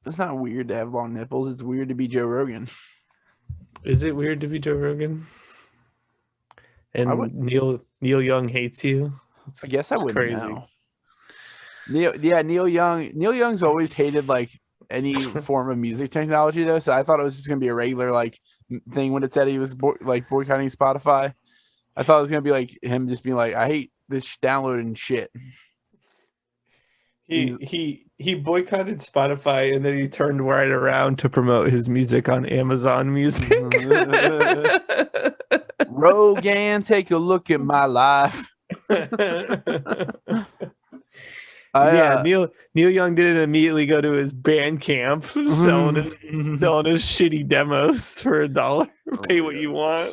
It's not weird to have long nipples. It's weird to be Joe Rogan. Is it weird to be Joe Rogan? And Neil Young hates you? I guess I wouldn't crazy. know. Neil Young's always hated like any form of music technology though, so I thought it was just gonna be a regular like thing when it said he was boycotting Spotify. I thought it was gonna be like him just being like, I hate this downloading shit. He boycotted Spotify and then he turned right around to promote his music on Amazon Music. Rogan, take a look at my life. Neil Young didn't immediately go to his Bandcamp selling his shitty demos for $1. Pay what you want.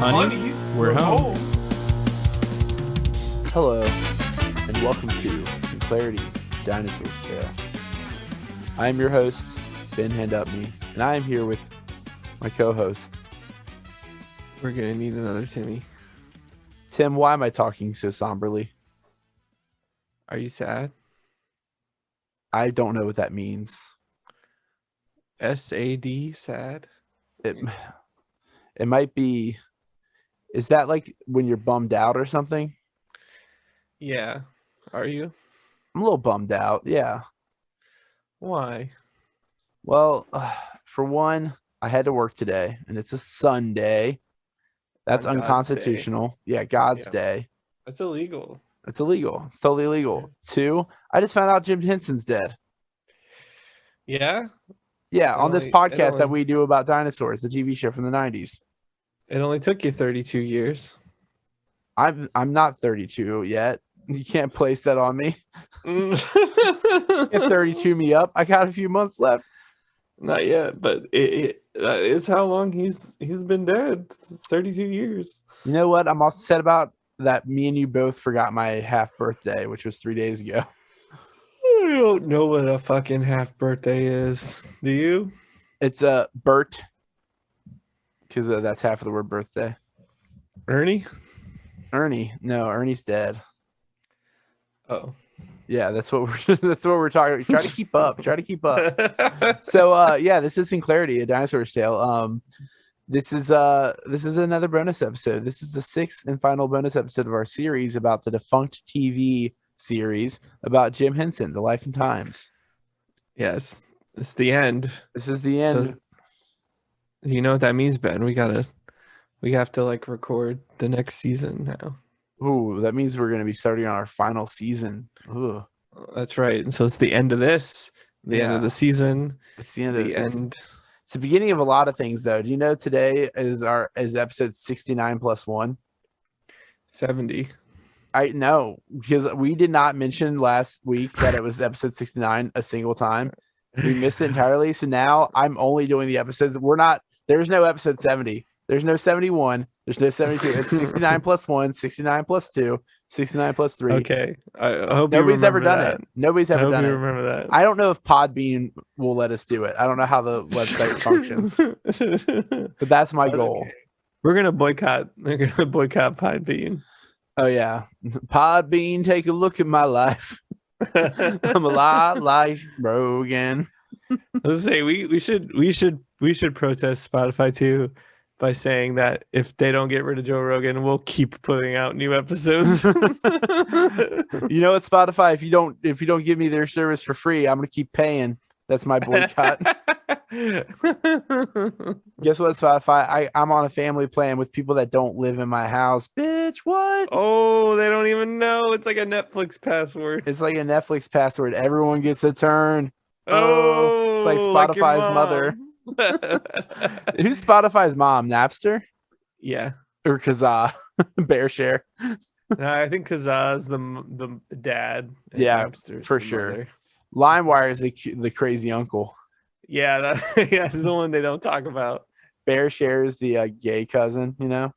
Honeys, we're home. Hello, and welcome to Sinclairity, Dinosaurs Tale. I am your host, Ben Handupme, and I am here with my co-host. We're gonna need another Timmy. Tim, why am I talking so somberly? Are you sad? I don't know what that means. SAD, sad? It might be... Is that like when you're bummed out or something? Yeah. Are you? I'm a little bummed out, yeah. Why? Well, for one, I had to work today, and it's a Sunday. That's unconstitutional. Yeah, God's Day. That's illegal. It's illegal. It's totally illegal. Two, I just found out Jim Henson's dead. Yeah? Yeah, on this podcast that we do about dinosaurs, the TV show from the 90s. It only took you 32 years. I'm not 32 yet. You can't place that on me. You can't 32 me up. I got a few months left. Not yet, but that is how long he's been dead. 32 years. You know what? I'm also sad about that. Me and you both forgot my half birthday, which was 3 days ago. I don't know what a fucking half birthday is. Do you? It's a Bert. Because that's half of the word birthday. Ernie? No, Ernie's dead. Oh, yeah, that's what we're talking. Try to keep up. So, this is Sinclairity, a Dinosaurs Tale. This is another bonus episode. This is the 6th and final bonus episode of our series about the DefunctTV series about Jim Henson, the life and times. Yes, it's the end. This is the end. So, you know what that means, Ben? We have to like record the next season now. Ooh, that means we're going to be starting on our final season. Ooh. That's right. And so it's the end of this, end of the season. It's the end It's the beginning of a lot of things, though. Do you know today is episode 69 plus 1? 70. I know, because we did not mention last week that it was episode 69 a single time. We missed it entirely. So now I'm only doing the episodes. There's no episode 70. There's no 71. There's no 72. It's 69 plus 1, 69 plus 2, 69 plus 3. Okay. I hope nobody's ever done that. it. Nobody's ever done it. Remember that. I don't know if Podbean will let us do it. I don't know how the website functions. But that's my goal. Okay. We're gonna boycott. They're gonna boycott Podbean. Oh yeah, Podbean, take a look at my life. I'm a lot like Rogan. Let's say we should protest Spotify too by saying that if they don't get rid of Joe Rogan, we'll keep putting out new episodes. You know what, Spotify? If you don't give me their service for free, I'm gonna keep paying. That's my boycott. Guess what, Spotify? I'm on a family plan with people that don't live in my house. Bitch, what? Oh, they don't even know. It's like a Netflix password. Everyone gets a turn. Oh, it's like Spotify's mother. Who's Spotify's mom? Napster? Yeah. Or Kazaa? BearShare? No, I think Kazaa is the dad. Yeah, Napster's for sure. LimeWire is the crazy uncle. Yeah, that's the one they don't talk about Bear shares the gay cousin, you know?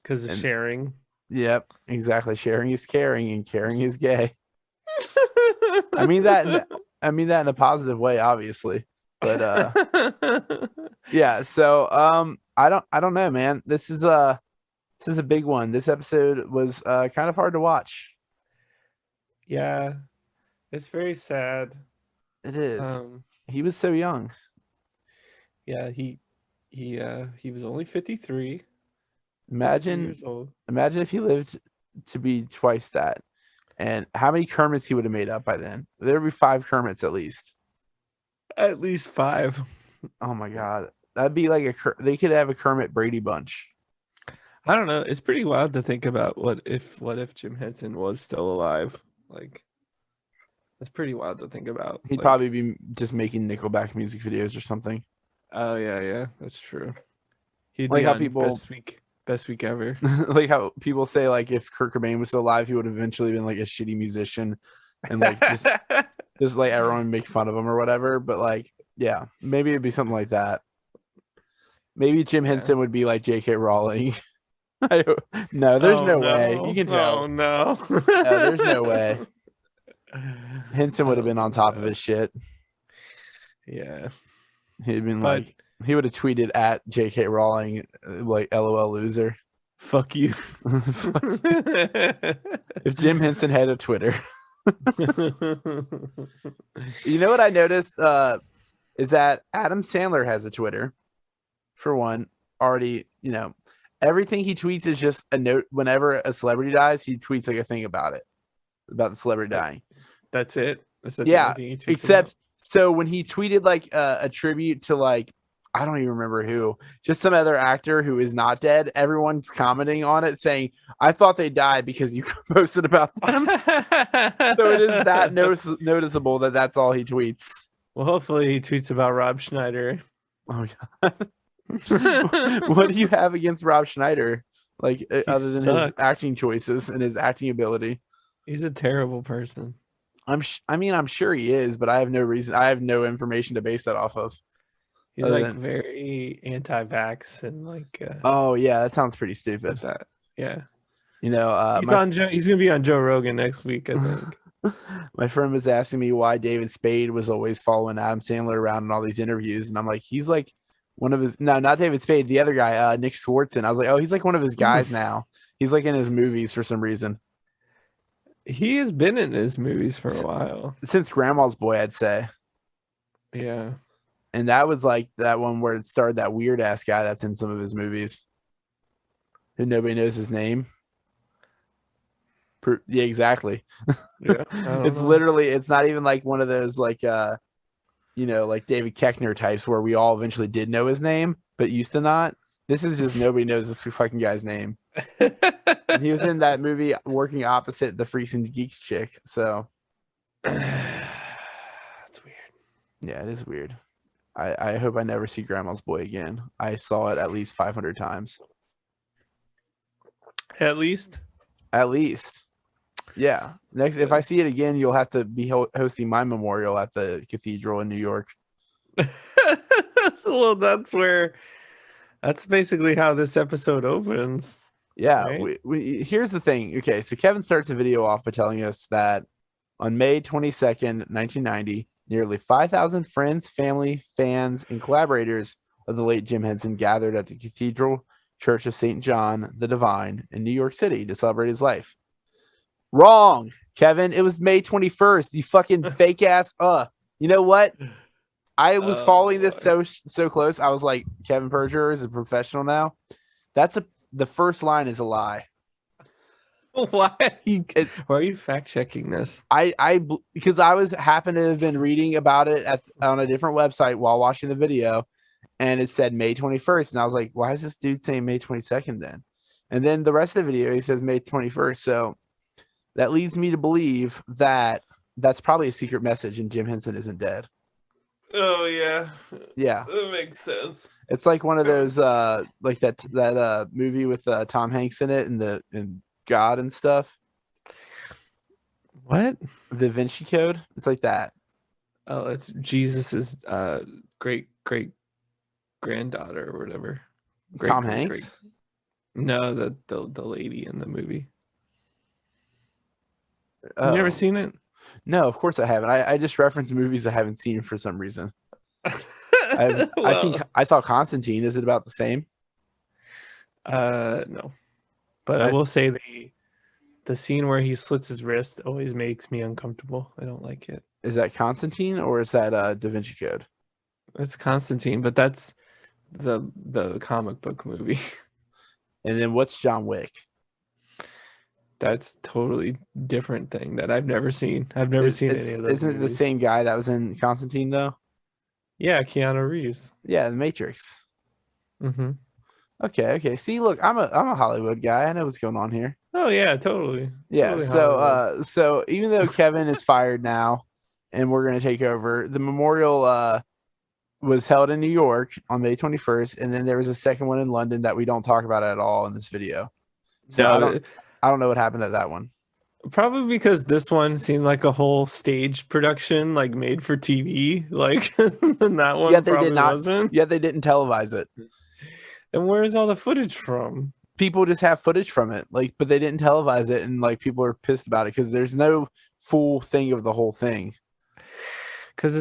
because of sharing. Yep, exactly. Sharing is caring, and caring is gay. I mean that in a positive way, obviously. But yeah, so I don't know, man. This is a big one. This episode was kind of hard to watch. Yeah, it's very sad. It is. He was so young. Yeah, he was only 53. Imagine years old. Imagine if he lived to be twice that. And how many Kermits he would have made up by then? There would be 5 Kermits at least. At least 5. Oh my god, that'd be like they could have a Kermit Brady bunch. I don't know. It's pretty wild to think about what if Jim Henson was still alive. Like, that's pretty wild to think about. He'd probably be just making Nickelback music videos or something. Oh yeah, that's true. He'd like be how on people best week ever. Like how people say, like, if Kurt Cobain was still alive, he would have eventually been like a shitty musician, and like just like everyone make fun of him or whatever. But like, yeah, maybe it'd be something like that. Maybe Jim Henson would be like J.K. Rowling. No, there's no way. You can tell. Oh no. No, there's no way. Henson would have been on top of his shit. Yeah. He'd been like, he would have tweeted at J.K. Rowling like LOL loser. Fuck you. If Jim Henson had a Twitter. You know what I noticed is that Adam Sandler has a Twitter, for one. Already, you know, everything he tweets is just a note. Whenever a celebrity dies, he tweets like a thing about the celebrity dying. That's it. That's the yeah, only thing he tweets except about? So when he tweeted like a tribute to like, I don't even remember who, just some other actor who is not dead, everyone's commenting on it saying, I thought they died because you posted about them. So it is that noticeable that that's all he tweets. Well, hopefully he tweets about Rob Schneider. Oh yeah. What do you have against Rob Schneider? Like, other than his acting choices and his acting ability? He's a terrible person. I'm sure he is, but I have no information to base that off of. He's like very anti-vax and like. Oh yeah, that sounds pretty stupid. That yeah. You know, he's gonna be on Joe Rogan next week, I think. My friend was asking me why David Spade was always following Adam Sandler around in all these interviews, and I'm like, he's like one of his. No, not David Spade, the other guy, Nick Swartzen. I was like, oh, he's like one of his guys now. He's like in his movies for some reason. He has been in his movies for a while. Since Grandma's Boy, I'd say. Yeah. And that was like that one where it starred that weird ass guy that's in some of his movies. Who nobody knows his name. Yeah, exactly. Yeah. It's literally, it's not even like one of those like you know, like David Koechner types where we all eventually did know his name, but used to not. This is just nobody knows this fucking guy's name. And he was in that movie working opposite the Freaks and Geeks chick. So that's weird. Yeah, it is weird. I hope I never see Grandma's Boy again. I saw it at least 500 times. At least. Yeah. Next, if I see it again, you'll have to be hosting my memorial at the cathedral in New York. Well, that's basically how this episode opens. Yeah. Right? Here's the thing. Okay, so Kevin starts the video off by telling us that on May 22nd, 1990, nearly 5,000 friends, family, fans, and collaborators of the late Jim Henson gathered at the Cathedral Church of St. John the Divine in New York City to celebrate his life. Wrong, Kevin. It was May 21st. You fucking fake ass. You know what? I was following this so close. I was like, Kevin Perjurer is a professional now. The first line is a lie. Why are you fact checking this? Because I happened to have been reading about it on a different website while watching the video, and it said May 21st, and I was like, why is this dude saying May 22nd then? And then the rest of the video he says May 21st, so that leads me to believe that that's probably a secret message, and Jim Henson isn't dead. Oh yeah, that makes sense. It's like one of those like that movie with Tom Hanks in it and God and stuff. What? The Da Vinci Code? It's like that. Oh, it's Jesus's great granddaughter or whatever. Tom Hanks? No, the lady in the movie. Oh. You never seen it? No, of course I haven't. I just reference movies I haven't seen for some reason. I saw Constantine. Is it about the same? No. But I will say the scene where he slits his wrist always makes me uncomfortable. I don't like it. Is that Constantine or is that Da Vinci Code? It's Constantine, but that's the comic book movie. And then what's John Wick? That's totally different thing that I've never seen. I've never seen any of those. Isn't it the same guy that was in Constantine though? Yeah, Keanu Reeves. Yeah, The Matrix. Mm-hmm. Okay. See, look, I'm a Hollywood guy. I know what's going on here. Oh yeah, totally. Yeah. Totally So even though Kevin is fired now, and we're gonna take over, the memorial was held in New York on May 21st, and then there was a second one in London that we don't talk about at all in this video. So I don't know what happened at that one. Probably because this one seemed like a whole stage production, like made for TV. Like and that one, They did not. Wasn't. Yeah, they didn't televise it. And where's all the footage from? People just have footage from it, but they didn't televise it, and people are pissed about it because there's no full thing of the whole thing. Because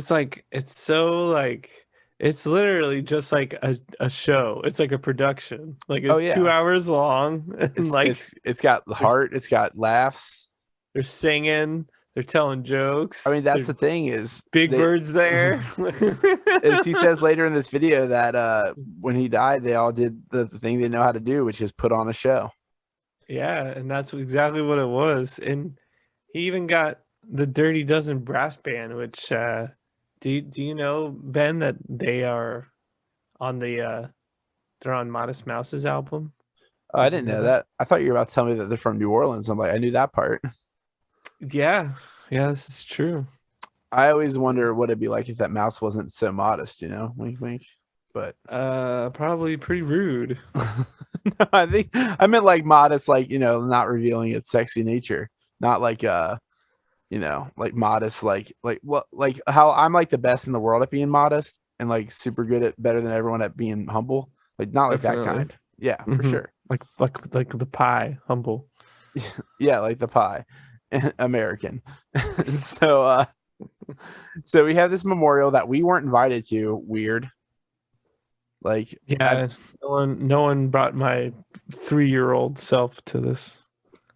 it's literally just like a show. It's like a production. Like it's 2 hours long. And it's got heart. It's got laughs. They're singing. They're telling jokes. I mean, that's the thing is Big Bird's there. As he says later in this video that when he died, they all did the thing they know how to do, which is put on a show. Yeah, and that's exactly what it was. And he even got the Dirty Dozen brass band, which do you know, Ben, that they are on they're on Modest Mouse's album? Oh, I didn't know that. I thought you were about to tell me that they're from New Orleans. I'm like, I knew that part. Yeah, this is true. I always wonder what it'd be like if that mouse wasn't so modest, wink, wink. But probably pretty rude. No, I meant like modest, not revealing its sexy nature, not like like modest, like how I'm like the best in the world at being modest and like super good at better than everyone at being humble, like not like Definitely. that kind. Yeah, for sure. Like the pie, humble. Yeah, like the pie. American. So we have this memorial that we weren't invited to. Weird. Like, yeah, no one brought my 3-year-old self to this.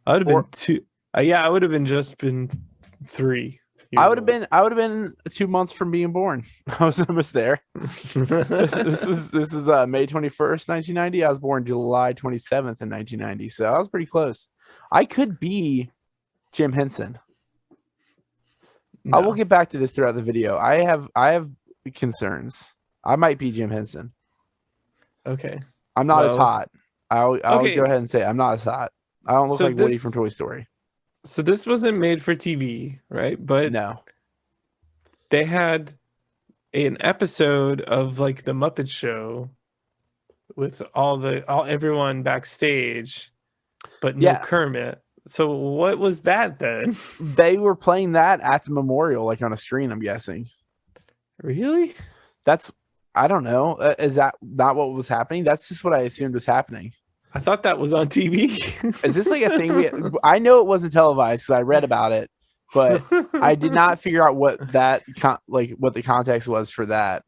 I would have been 2. I would have been just been 3. I would have been 2 months from being born. I was almost there. This was May 21st, 1990. I was born July 27th in 1990. So I was pretty close. I could be Jim Henson. No. I will get back to this throughout the video. I have concerns. I might be Jim Henson. Okay. I'm not as hot. I'll go ahead and say I'm not as hot. I don't look like Woody from Toy Story. So this wasn't made for TV, right? But no, they had an episode of like the Muppet Show with everyone backstage, but no Kermit. So what was that then? They were playing that at the memorial, like on a screen, I'm guessing. Really? I don't know. Is that not what was happening? That's just what I assumed was happening. I thought that was on TV. Is this like a thing? I know it wasn't televised because I read about it, but I did not figure out what what the context was for that.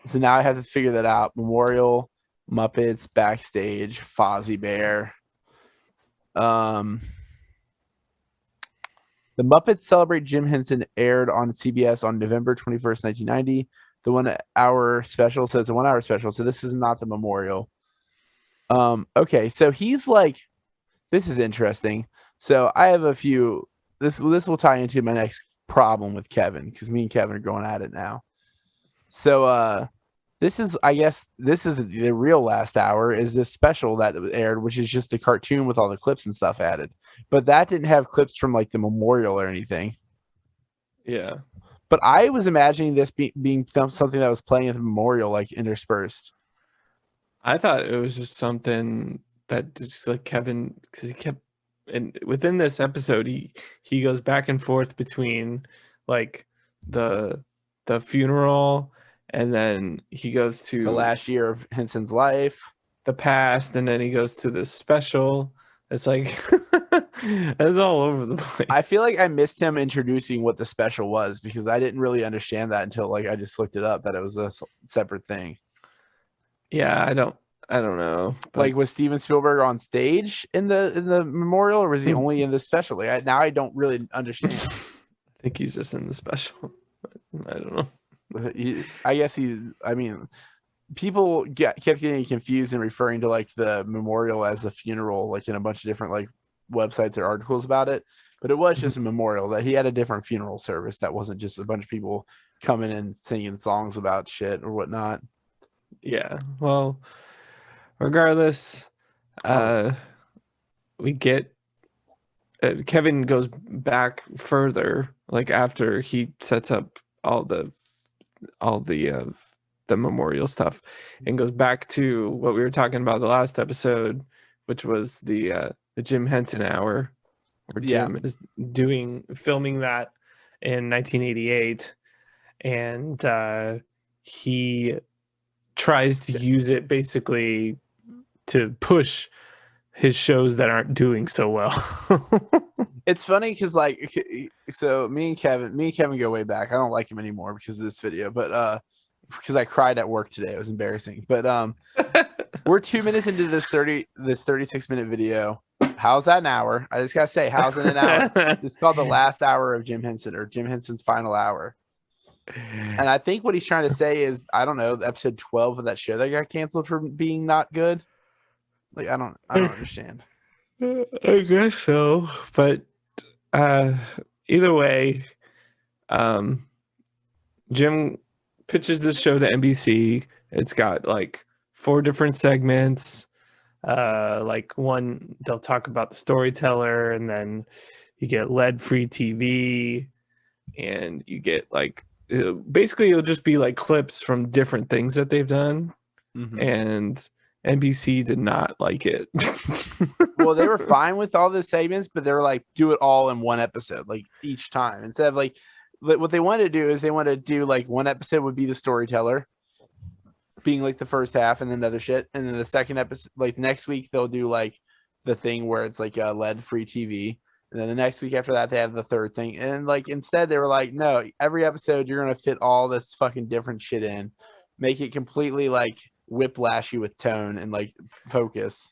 So now I have to figure that out. Memorial, Muppets, backstage, Fozzie Bear. The Muppets Celebrate Jim Henson aired on CBS on November 21st, 1990. The 1 hour special says the 1 hour special. So this is not the memorial. Okay, so he's like, this is interesting. So I have a few. This will tie into my next problem with Kevin because me and Kevin are going at it now. So this is the real last hour is this special that aired, which is just a cartoon with all the clips and stuff added. But that didn't have clips from like the memorial or anything. Yeah. But I was imagining this being something that was playing at the memorial, like interspersed. I thought it was just something that just like Kevin, because he kept, and within this episode, he goes back and forth between like the the funeral, and then he goes to The last year of Henson's life, the past, and then he goes to this special. It's like it's all over the place. I feel like I missed him introducing what the special was because I didn't really understand that until like I just looked it up that it was a separate thing. Yeah, I don't know. But Like, was Steven Spielberg on stage in the memorial, or was he only in the special? Like, now I don't really understand. I think he's just in the special. I don't know. I guess I mean, people kept getting confused and referring to like the memorial as the funeral, like in a bunch of different like websites or articles about it. But it was just a memorial. That he had a different funeral service that wasn't just a bunch of people coming and singing songs about shit or whatnot. Yeah. Well, regardless, we get Kevin goes back further, like after he sets up all the memorial stuff, and goes back to what we were talking about the last episode, which was the Jim Henson Hour, where Jim is filming that in 1988, and he tries to use it basically to push his shows that aren't doing so well. It's funny because like, so me and Kevin go way back. I don't like him anymore because of this video, but because I cried at work today. It was embarrassing. But we're 2 minutes into this 36-minute video. How's that an hour? I just gotta say, how's it an hour? It's called the last hour of Jim Henson, or Jim Henson's final hour. And I think what he's trying to say is, I don't know, episode 12 of that show that got canceled for being not good. Like, I don't understand. I guess so, but either way, Jim pitches this show to NBC. It's got like 4 different segments. Like one, they'll talk about the storyteller, and then you get lead-free TV, and you get like basically it'll just be like clips from different things that they've done, and NBC did not like it. Well, they were fine with all the segments, but they were like, do it all in one episode, like each time. Instead of like, what they wanted to do is they wanted to do like one episode would be the storyteller being like the first half and then other shit. And then the second episode, like next week, they'll do like the thing where it's like lead-free TV. And then the next week after that, they have the third thing. And like, instead they were like, no, every episode, you're going to fit all this fucking different shit in, make it completely like whiplash you with tone and like focus.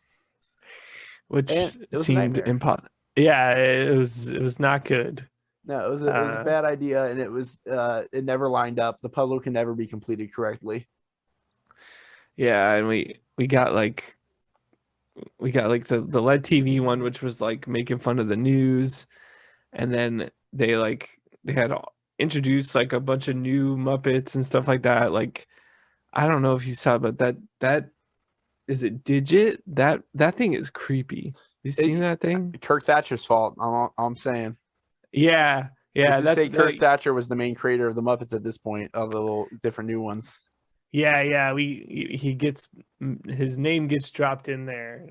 Which seemed impossible. Yeah, it was not good. No, it was a bad idea, and it never lined up. The puzzle can never be completed correctly. Yeah, and we got like the LED TV one, which was like making fun of the news, and then they had introduced like a bunch of new Muppets and stuff like that. Like, I don't know if you saw, but that is it Digit? That thing is creepy. You seen that thing? Kirk Thatcher's fault. I'm saying. Yeah. That's Kirk Thatcher was the main creator of the Muppets at this point, of the little different new ones. Yeah. His name gets dropped in there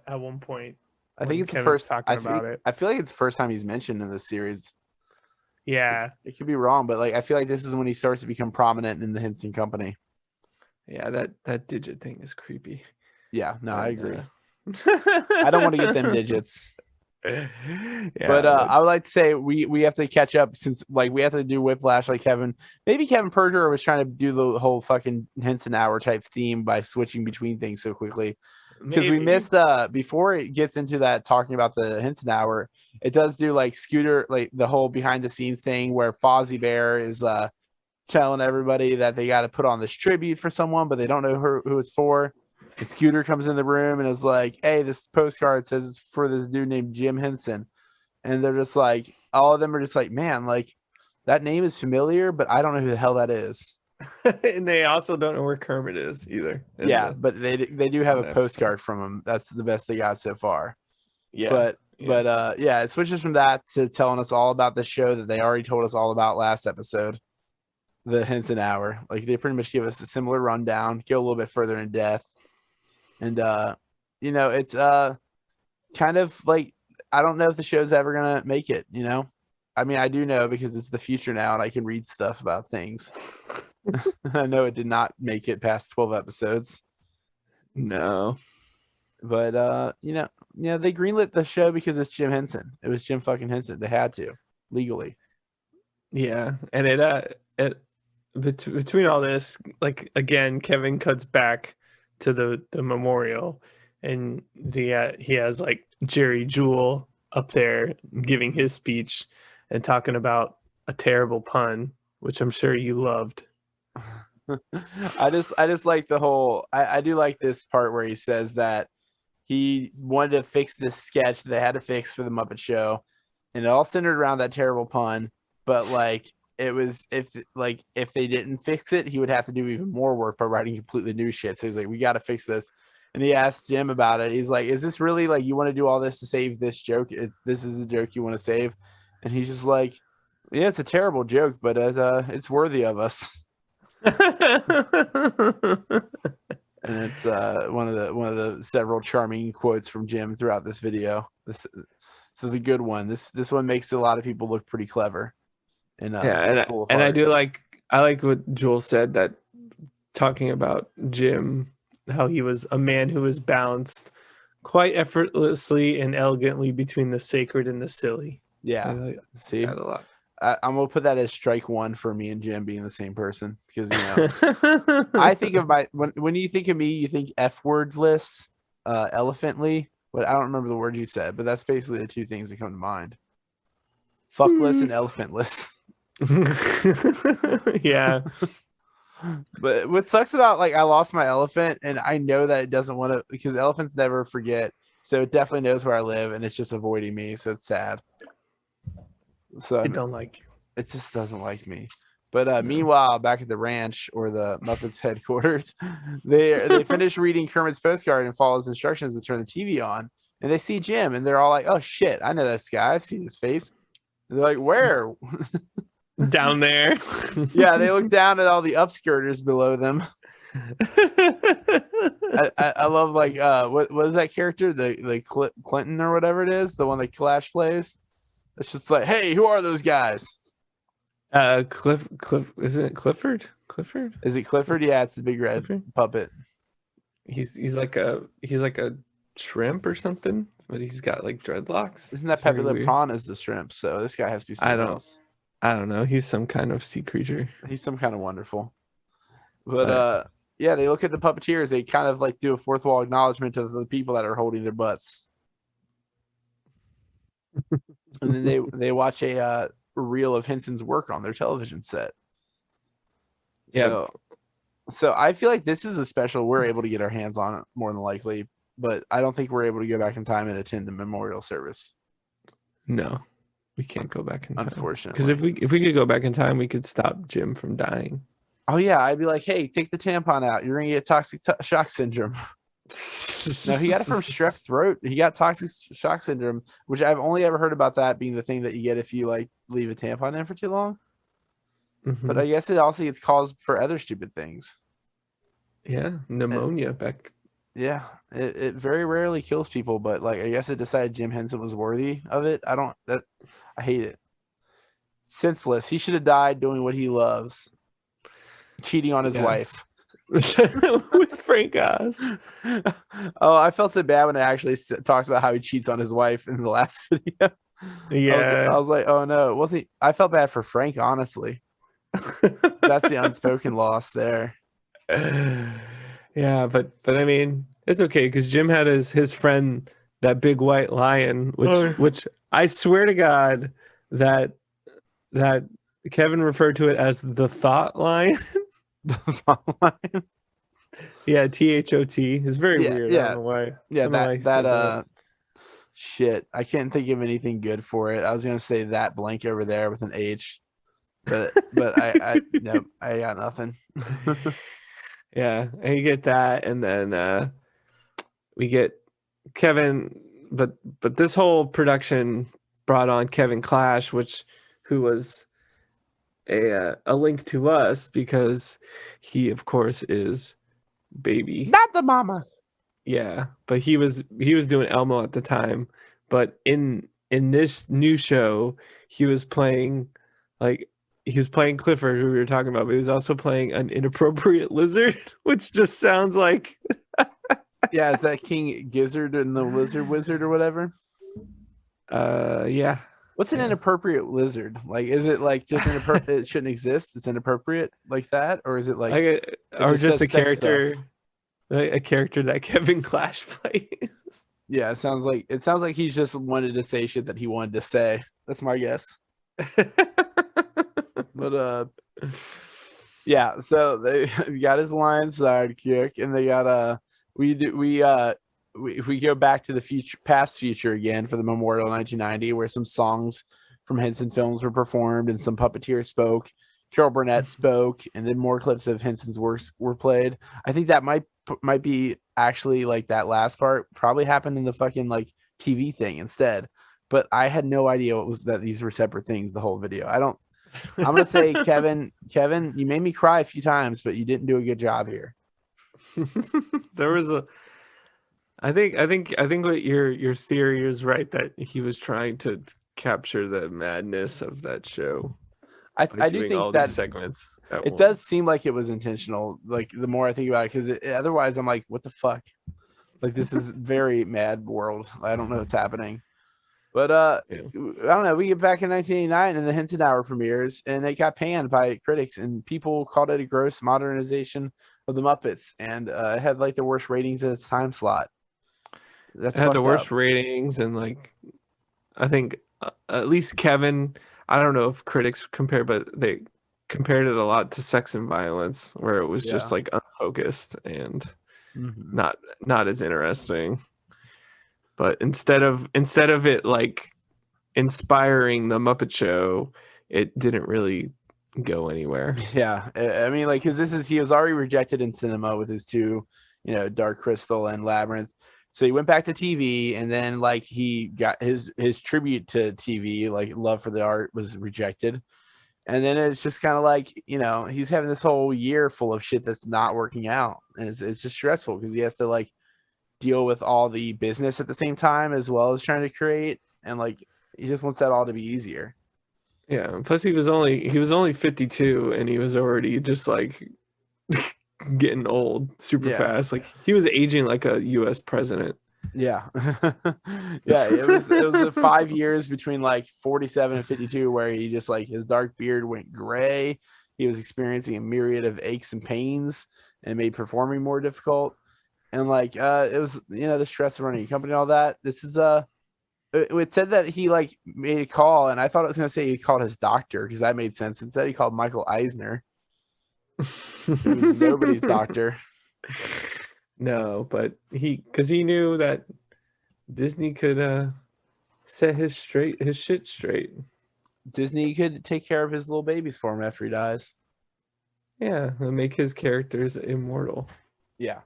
at one point. I think it's the first talking about it. I feel like it's the first time he's mentioned in this series. Yeah, it could be wrong, but like I feel like this is when he starts to become prominent in the Henson company. Yeah, that Digit thing is creepy. Yeah, no, I agree. I don't want to get them digits. Yeah, but I would like to say we have to catch up, since like we have to do Whiplash like Kevin. Maybe Kevin Perjurer was trying to do the whole fucking Henson Hour type theme by switching between things so quickly. Because we missed before it gets into that talking about the Henson Hour, it does do like Scooter, like the whole behind the scenes thing where Fozzie Bear is telling everybody that they got to put on this tribute for someone, but they don't know who it's for. And Scooter comes in the room and is like, hey, this postcard says it's for this dude named Jim Henson. And they're just like, all of them are just like, man, like that name is familiar, but I don't know who the hell that is. And they also don't know where Kermit is either. Yeah, but they do have a postcard from him. That's the best they got so far. Yeah. But it switches from that to telling us all about the show that they already told us all about last episode, the Henson Hour. Like they pretty much give us a similar rundown, go a little bit further in depth. And it's kind of like, I don't know if the show's ever gonna make it, I mean, I do know because it's the future now, and I can read stuff about things. I know it did not make it past 12 episodes. No. But they greenlit the show because it's Jim Henson. It was Jim fucking Henson. They had to legally. Yeah, and it between all this, like again, Kevin cuts back to the memorial, and he has like Jerry Jewell up there giving his speech and talking about a terrible pun, which I'm sure you loved. I just like the whole. I do like this part where he says that he wanted to fix this sketch that they had to fix for the Muppet Show, and it all centered around that terrible pun. But like it was if they didn't fix it, he would have to do even more work by writing completely new shit. So he's like, we got to fix this. And he asked Jim about it. He's like, is this really like you want to do all this to save this joke? This is the joke you want to save? And he's just like, yeah, it's a terrible joke, but it's worthy of us. And it's one of the several charming quotes from Jim throughout this video. This is a good one. This one makes a lot of people look pretty clever. And I do like what Joel said, that talking about Jim, how he was a man who was balanced quite effortlessly and elegantly between the sacred and the silly. Yeah, see that a lot. I'm gonna put that as strike one for me and Jim being the same person, because I think of when you think of me, you think F wordless, elephantly. But I don't remember the word you said, but that's basically the two things that come to mind: fuckless and elephantless. Yeah. But what sucks about I lost my elephant, and I know that it doesn't want to, because elephants never forget, so it definitely knows where I live, and it's just avoiding me, so it's sad. So it don't like you. It just doesn't like me. But meanwhile, back at the ranch, or the Muppets headquarters, they finish reading Kermit's postcard and follow his instructions to turn the TV on, and they see Jim, and they're all like, "Oh shit, I know this guy. I've seen his face." And they're like, "Where?" Down there. Yeah, they look down at all the upskirters below them. I love what is that character? The Clinton or whatever it is, the one that Clash plays. It's just like, hey, who are those guys? Cliff, isn't it Clifford? Clifford? Is it Clifford? Yeah, it's the big red puppet. He's like a shrimp or something, but he's got like dreadlocks. Isn't that Pepe Le Pew is the shrimp? So this guy has to be something else. I don't know. He's some kind of sea creature. He's some kind of wonderful. But yeah, they look at the puppeteers. They kind of do a fourth wall acknowledgement of the people that are holding their butts. And then they watch a reel of Henson's work on their television set. Yeah. So I feel like this is a special we're able to get our hands on it more than likely, but I don't think we're able to go back in time and attend the memorial service. No, we can't go back in time. Unfortunately. Because if we could go back in time, we could stop Jim from dying. Oh yeah, I'd be like, hey, take the tampon out. You're gonna get toxic shock syndrome. No, he got it from strep throat. He got toxic shock syndrome, which I've only ever heard about that being the thing that you get if you leave a tampon in for too long. Mm-hmm. But I guess it also gets caused for other stupid things. Yeah, pneumonia back. Yeah, it very rarely kills people, but I guess it decided Jim Henson was worthy of it. I hate it. Senseless. He should have died doing what he loves, cheating on his wife. With Frank Oz. Oh, I felt so bad when it actually talks about how he cheats on his wife in the last video. Yeah, I was like, oh no, wasn't he? I felt bad for Frank, honestly. That's the unspoken loss there. Yeah, but I mean, it's okay because Jim had his friend, that big white lion, which I swear to God that Kevin referred to it as the thought lion. Yeah, THOT is very weird. Yeah. I don't know why. Yeah, that shit. I can't think of anything good for it. I was gonna say that blank over there with an H, but I nope, I got nothing. Yeah, and you get that, and then we get Kevin, but this whole production brought on Kevin Clash, who was a link to us because he of course is Baby, not the mama. Yeah, but he was doing Elmo at the time, but in in this new show, he was playing Clifford, who we were talking about, but he was also playing an inappropriate lizard, which just sounds like Yeah, is that King Gizzard and the Lizard Wizard or whatever? yeah. What's an inappropriate lizard? Like, is it like just inappropriate? It shouldn't exist. It's inappropriate like that, or is it like or just a says sex character, stuff? like a character that Kevin Clash plays? Yeah, it sounds like he's just wanted to say shit that he wanted to say. That's my guess. But yeah. So they got his lion sidekick, and they got we go back to the past future again for the Memorial 1990, where some songs from Henson films were performed and some puppeteers spoke. Carol Burnett spoke, and then more clips of Henson's works were played. I think that might be actually like that last part probably happened in the fucking like TV thing instead. But I had no idea that these were separate things the whole video. I'm gonna say Kevin, you made me cry a few times, but you didn't do a good job here. There was I think what your theory is right, that he was trying to capture the madness of that show. I do think that segments. It does seem like it was intentional. Like the more I think about it, because otherwise I'm like, what the fuck? Like this is very mad world. I don't know what's happening. But I don't know. We get back in 1989 and the Henson Hour premieres, and it got panned by critics, and people called it a gross modernization of the Muppets, and it had like the worst ratings in its time slot. It had the worst ratings, and like I think at least Kevin. I don't know if critics compare, but they compared it a lot to Sex and Violence, where it was just like unfocused and not as interesting. But instead of it like inspiring the Muppet Show, it didn't really go anywhere. Yeah, I mean, like, because he was already rejected in cinema with his two, Dark Crystal and Labyrinth. So he went back to TV, and then like he got his tribute to TV, like Love for the Art, was rejected. And then it's just kind of like, he's having this whole year full of shit that's not working out, and it's just stressful because he has to like deal with all the business at the same time as well as trying to create, and like he just wants that all to be easier. Yeah, plus he was only 52, and he was already just like getting old super fast. Like he was aging like a US president. Yeah. Yeah, it was 5 years between like 47 and 52 where he just like his dark beard went gray. He was experiencing a myriad of aches and pains, and made performing more difficult. And like it was, the stress of running a company and all that. This is it said that he like made a call, and I thought it was gonna say he called his doctor, because that made sense. Instead he called Michael Eisner, who's nobody's doctor. No, but because he knew that Disney could set his shit straight. Disney could take care of his little babies for him after he dies. Yeah, and make his characters immortal. Yeah.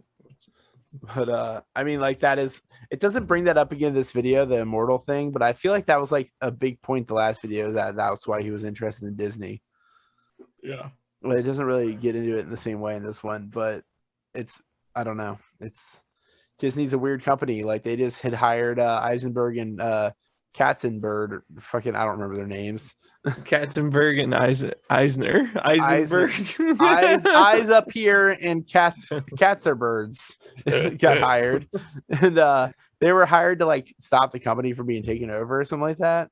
But I mean, like, it doesn't bring that up again in this video, the immortal thing, but I feel like that was like a big point the last video, that was why he was interested in Disney. Yeah. Well, it doesn't really get into it in the same way in this one, but I don't know. Disney's a weird company. Like they just had hired Eisenberg and Katzenberg. Fucking, I don't remember their names. Katzenberg and Eisner. Eisenberg. Eyes up here, and cats are birds. Got hired, and they were hired to like stop the company from being taken over or something like that.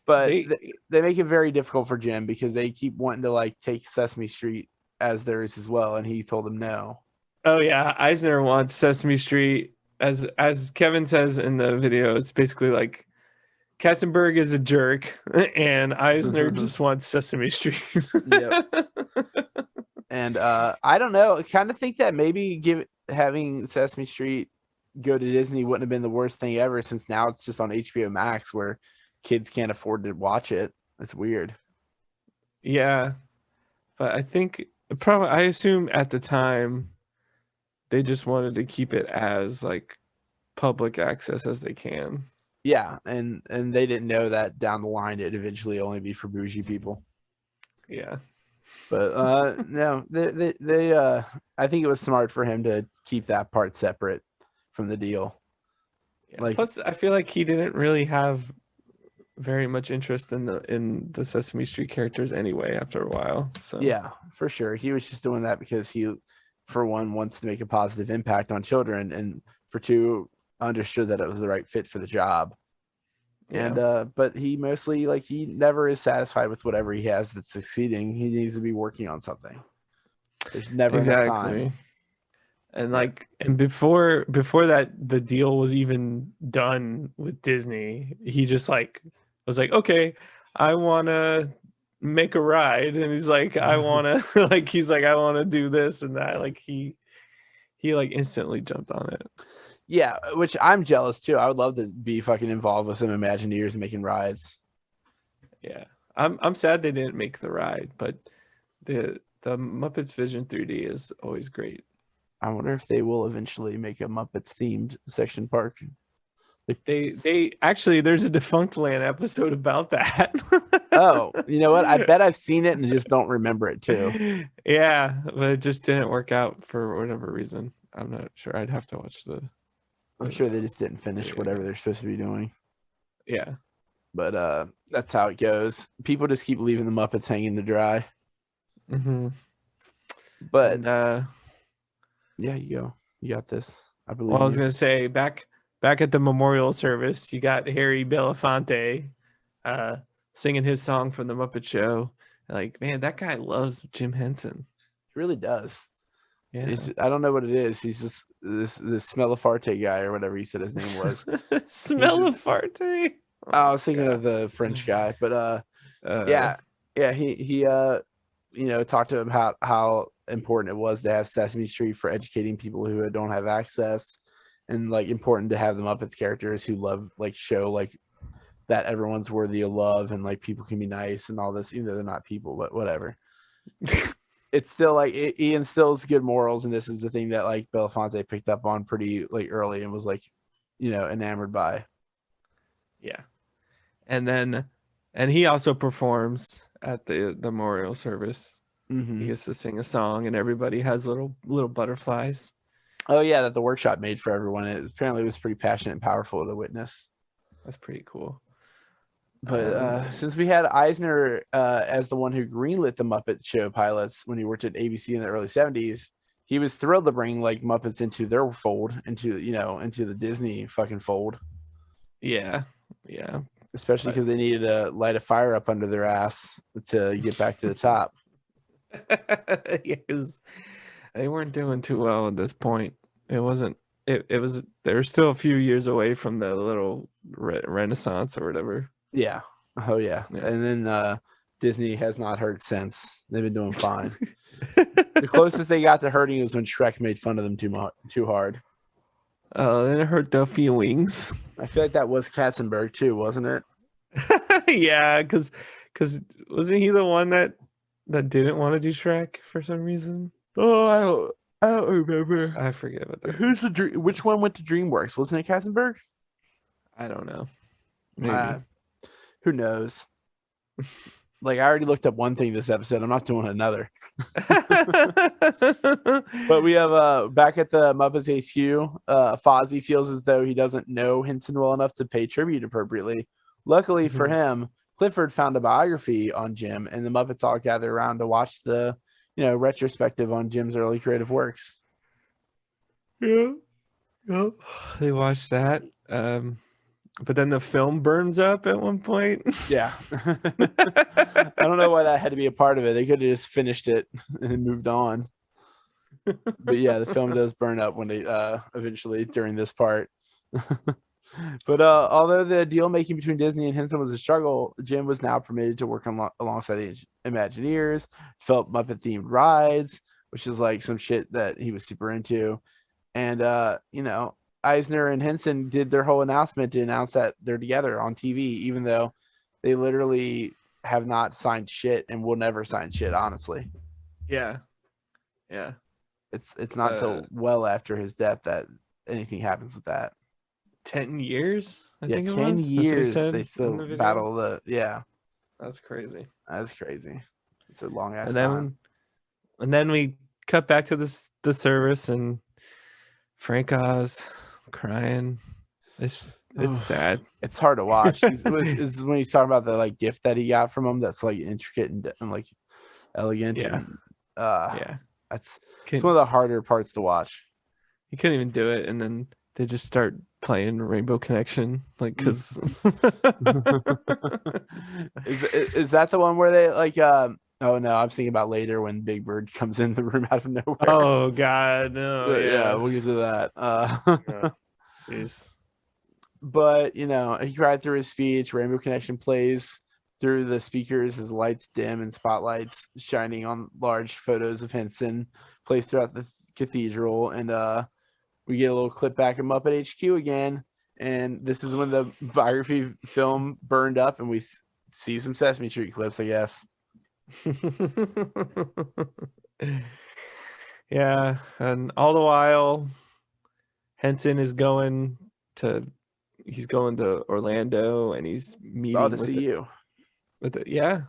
But they make it very difficult for Jim, because they keep wanting to like take Sesame Street as theirs as well, and he told them no. Oh yeah, Eisner wants Sesame Street, as Kevin says in the video. It's basically like Katzenberg is a jerk, and Eisner just wants Sesame Street. Yep. And I don't know. I kind of think that maybe having Sesame Street go to Disney wouldn't have been the worst thing ever, since now it's just on HBO Max, where kids can't afford to watch it. It's weird. Yeah, but I think I assume at the time they just wanted to keep it as like public access as they can. Yeah, and they didn't know that down the line it'd eventually only be for bougie people. Yeah. But no, they I think it was smart for him to keep that part separate from the deal. Yeah. Like, Plus, I feel like he didn't really have very much interest in the Sesame Street characters anyway. After a while, so yeah, for sure. He was just doing that because he, for one, wants to make a positive impact on children, and for two, understood that it was the right fit for the job. And but he mostly, like, he never is satisfied with whatever he has that's succeeding. He needs to be working on something. There's never enough time. And like, and before that, the deal was even done with Disney. He just like was like, okay, I want to make a ride, and he's like, I want to like, he's like, I want to do this and that. Like he like instantly jumped on it. Yeah, which I'm jealous too. I would love to be fucking involved with some Imagineers making rides. Yeah, I'm sad they didn't make the ride, but the Muppets Vision 3D is always great. I wonder if they will eventually make a Muppets themed section park. They actually, there's a Defunct Land episode about that. Oh, you know what? I bet I've seen it and just don't remember it too. Yeah, but it just didn't work out for whatever reason. I'm not sure. I'd have to watch I'm sure they just didn't finish whatever they're supposed to be doing. Yeah. But that's how it goes. People just keep leaving the Muppets hanging to dry. Mm-hmm. But And, yeah, you go. You got this. I believe. Well, I was gonna say back at the memorial service, you got Harry Belafonte singing his song from the Muppet Show. Like, man, that guy loves Jim Henson. He really does. Yeah. I don't know what it is. He's just this Smellafarte guy or whatever he said his name was. Smellafarte. I was thinking of the French guy, but yeah. He talked to him how important it was to have Sesame Street for educating people who don't have access, and like important to have the Muppets characters who love, like, show like that everyone's worthy of love and like people can be nice and all this, even though they're not people, but whatever. It's still like he instills good morals, and this is the thing that like Belafonte picked up on pretty like early and was like, enamored by. Yeah. And he also performs at the memorial service. Mm-hmm. He gets to sing a song, and everybody has little butterflies. Oh yeah, that the workshop made for everyone. It was pretty passionate and powerful to witness. That's pretty cool. But since we had Eisner as the one who greenlit the Muppet Show pilots when he worked at ABC in the early 70s, he was thrilled to bring like Muppets into their fold, into the Disney fucking fold. Yeah. Especially because they needed to light a fire up under their ass to get back to the top. Yeah, 'cause they weren't doing too well at this point. It wasn't. It was. They were still a few years away from the little Renaissance or whatever. Yeah. Oh yeah. And then Disney has not hurt since. They've been doing fine. The closest they got to hurting was when Shrek made fun of them too hard. Then it hurt their feelings. I feel like that was Katzenberg too, wasn't it? Yeah, because wasn't he the one that didn't want to do Shrek for some reason? Oh, I don't remember. I forget what that. Which one went to DreamWorks? Wasn't it Katzenberg? I don't know. Maybe. Who knows? Like, I already looked up one thing this episode. I'm not doing another. But we have back at the Muppets HQ, Fozzie feels as though he doesn't know Henson well enough to pay tribute appropriately. Luckily for him, Clifford found a biography on Jim, and the Muppets all gather around to watch the retrospective on Jim's early creative works. Yeah. Yep. They watched that. But then the film burns up at one point. Yeah. I don't know why that had to be a part of it. They could have just finished it and moved on. But yeah, the film does burn up when they eventually during this part. But although the deal making between Disney and Henson was a struggle, Jim was now permitted to work alongside the Imagineers, develop Muppet themed rides, which is like some shit that he was super into. And Eisner and Henson did their whole announcement to announce that they're together on TV, even though they literally have not signed shit and will never sign shit, honestly. Yeah. It's not till well after his death that anything happens with that. 10 years? I think 10 years they still the battle the That's crazy. That's crazy. It's a long ass time. And then we cut back to the service, and Frank Oz crying. It's sad. It's hard to watch. Is when he's talking about the like gift that he got from him that's like intricate and like elegant. Yeah. And, Yeah. it's one of the harder parts to watch. He couldn't even do it, and then they just start playing Rainbow Connection, like because. Is that the one where they like? Oh no, I'm thinking about later when Big Bird comes in the room out of nowhere. Oh God, no! But, yeah, we'll get to that. Jeez. But he cried through his speech. Rainbow Connection plays through the speakers as lights dim and spotlights shining on large photos of Henson placed throughout the cathedral. And we get a little clip back of Muppet HQ again. And this is when the biography film burned up, and we see some Sesame Street clips, I guess. Yeah, and all the while, Henson is going to Orlando, and he's meeting to see you. Yeah.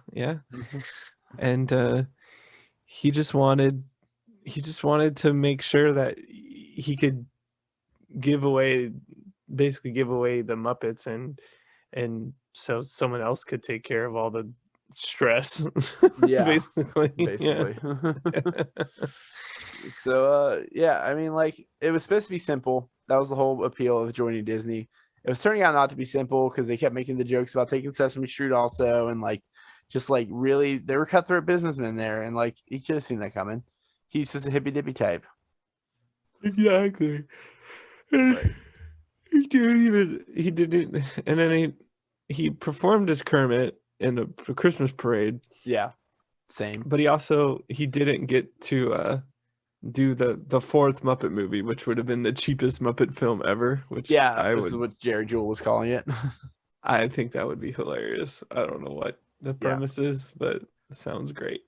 And he just wanted to make sure that he could give away the Muppets, and so someone else could take care of all the stress. Yeah, basically. Yeah. So I mean, like, it was supposed to be simple. That was the whole appeal of joining Disney. It was turning out not to be simple because they kept making the jokes about taking Sesame Street also, and like just like really they were cutthroat businessmen there, and like you should have seen that coming. He's just a hippy dippy type. Exactly. Right. He didn't, and then he performed as Kermit in a Christmas parade. Yeah, same. But he didn't get to do the fourth Muppet movie, which would have been the cheapest Muppet film ever. Which is what Jerry Jewell was calling it. I think that would be hilarious. I don't know what the premise is, but it sounds great.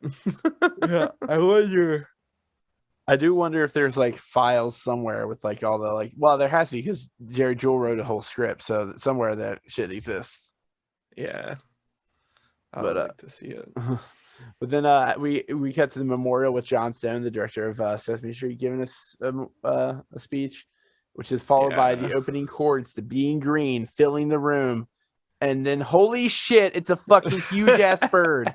Yeah, I do wonder if there's like files somewhere with like all the like. Well, there has to be because Jerry Jewell wrote a whole script, so somewhere that shit exists. Yeah, I would like to see it. But then we cut to the memorial with John Stone, the director of Sesame Street, giving us a speech, which is followed by the opening chords to Being Green, filling the room, and then holy shit, it's a fucking huge ass bird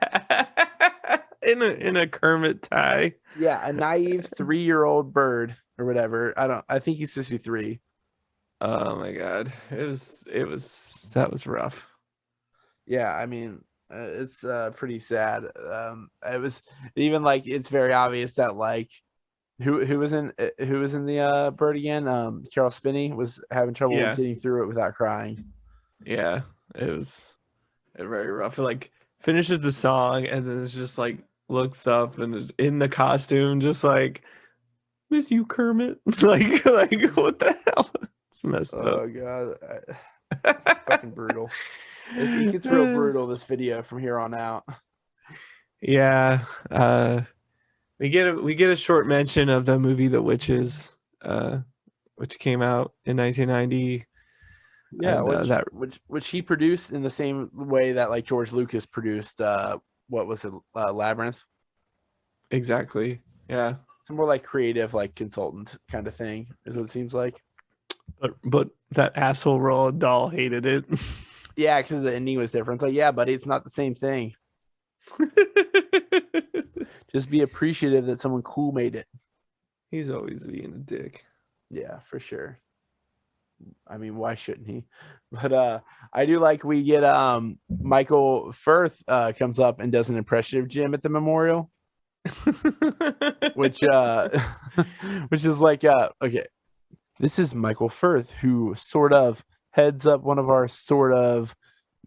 in a Kermit tie. Yeah, a naive 3-year-old bird or whatever. I think he's supposed to be 3. Oh my God, that was rough. Yeah, I mean. It's pretty sad. It was even like it's very obvious that like who was in the bird again? Carol Spinney was having trouble getting through it without crying. Yeah, it was very rough. It like finishes the song and then it's just like looks up and is in the costume, just like miss you, Kermit. like what the hell? It's messed up. Oh God, it's fucking brutal. It gets real brutal, this video, from here on out. Yeah. We get a short mention of the movie The Witches, which came out in 1990. Yeah, and, which he produced in the same way that like George Lucas produced what was it, Labyrinth? Exactly. Yeah. It's more like creative, like consultant kind of thing, is what it seems like. But that asshole Roald Dahl hated it. Yeah, because the ending was different. It's like, yeah, buddy, it's not the same thing. Just be appreciative that someone cool made it. He's always being a dick. Yeah, for sure. I mean, why shouldn't he? But I do like we get Michael Firth comes up and does an impression of Jim at the memorial. which is like okay. This is Michael Firth, who sort of heads up one of our sort of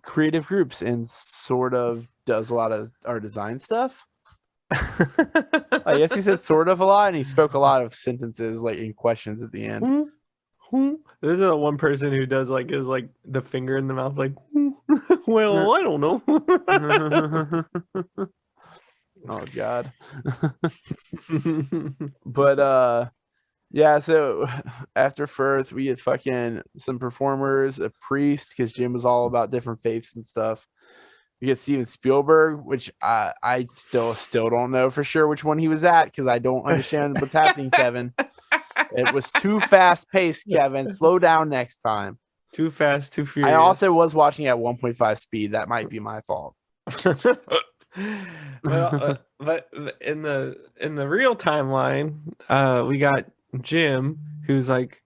creative groups and sort of does a lot of our design stuff. I guess he said sort of a lot, and he spoke a lot of sentences like in questions at the end. This is the one person who does like is like the finger in the mouth, like, well, I don't know. Oh God. But yeah, so after Firth, we get fucking some performers, a priest, because Jim was all about different faiths and stuff. We get Steven Spielberg, which I still don't know for sure which one he was at, because I don't understand what's happening, Kevin. It was too fast paced, Kevin. Slow down next time. Too Fast, Too Furious. I also was watching at 1.5 speed. That might be my fault. Well, but in the real timeline, we got Jim, who's like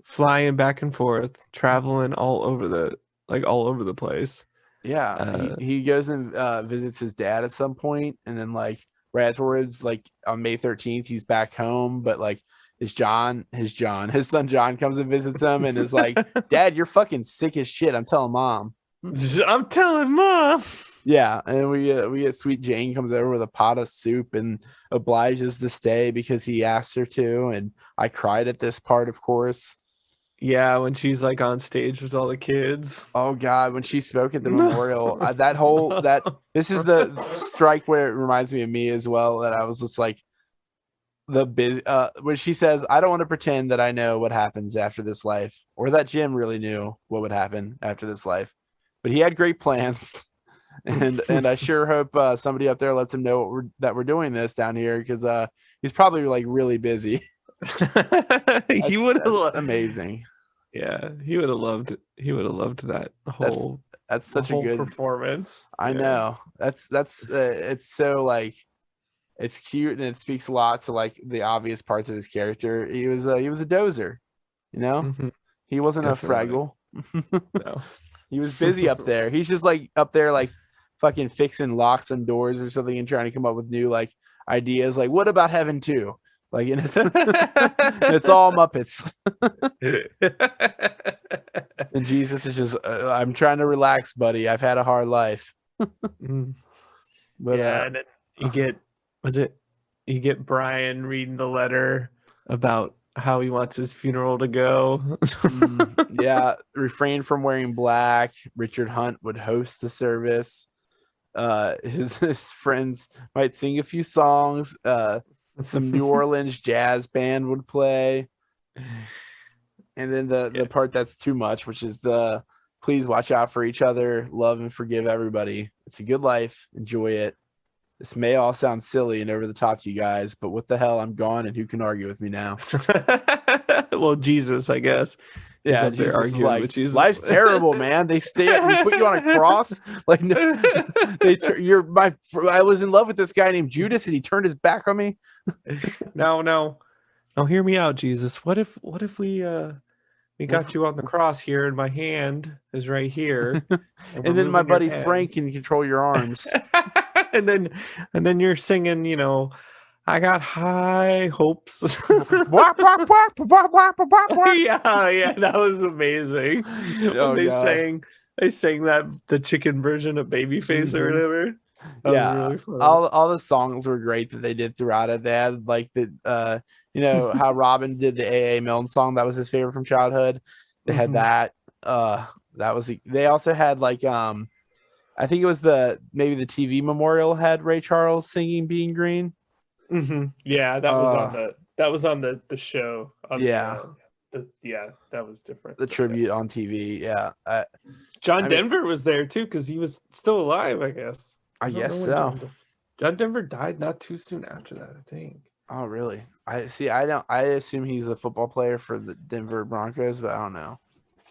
flying back and forth, traveling all over the place. Yeah, he goes and visits his dad at some point, and then like right afterwards, like on May 13th, he's back home, but like his son John comes and visits him and is like, Dad, you're fucking sick as shit. I'm telling Mom. I'm telling Mom. Yeah, and we get Sweet Jane comes over with a pot of soup and obliges to stay because he asked her to, and I cried at this part, of course. Yeah, when she's like on stage with all the kids. Oh God, when she spoke at the No. memorial, this is the strike where it reminds me of me as well. That I was just like when she says, "I don't want to pretend that I know what happens after this life, or that Jim really knew what would happen after this life, but he had great plans." And I sure hope somebody up there lets him know that we're doing this down here, because he's probably like really busy. He would have amazing. Yeah, he would have loved that whole that's such a good performance. I know. That's it's so like it's cute, and it speaks a lot to like the obvious parts of his character. He was a dozer, you know. Mm-hmm. He wasn't Definitely. a Fraggle. No. He was busy up there. He's just like up there like fucking fixing locks and doors or something and trying to come up with new like ideas. Like, what about heaven too? Like, and it's all Muppets. And Jesus is just, I'm trying to relax, buddy. I've had a hard life. But and then you get Brian reading the letter about how he wants his funeral to go. Yeah, refrain from wearing black. Richard Hunt would host the service. His friends might sing a few songs. Some New Orleans jazz band would play. And then the part that's too much, which is the please watch out for each other, love and forgive everybody. It's a good life. Enjoy it. This may all sound silly and over the top to you guys, but what the hell? I'm gone, and who can argue with me now? Well, Jesus, I guess. Yeah, Jesus is like, with Jesus. Life's terrible, man. They put you on a cross. Like, I was in love with this guy named Judas, and he turned his back on me. No. Hear me out, Jesus. What if we got you on the cross here, and my hand is right here, and then my buddy Frank can control your arms. and then you're singing, I got high hopes. Yeah, that was amazing. Oh, they sang that the chicken version of Babyface or whatever. Yeah, really all the songs were great that they did throughout it. They had like the how Robin did the A.A. Milne song, that was his favorite from childhood. They had that. They also had like I think it was maybe the TV memorial had Ray Charles singing Being Green. Yeah, that was on the show. That was different. The tribute on TV. Yeah. John Denver was there too, because he was still alive, I guess. I guess so. John Denver died not too soon after that, I think. Oh, really? I assume he's a football player for the Denver Broncos, but I don't know.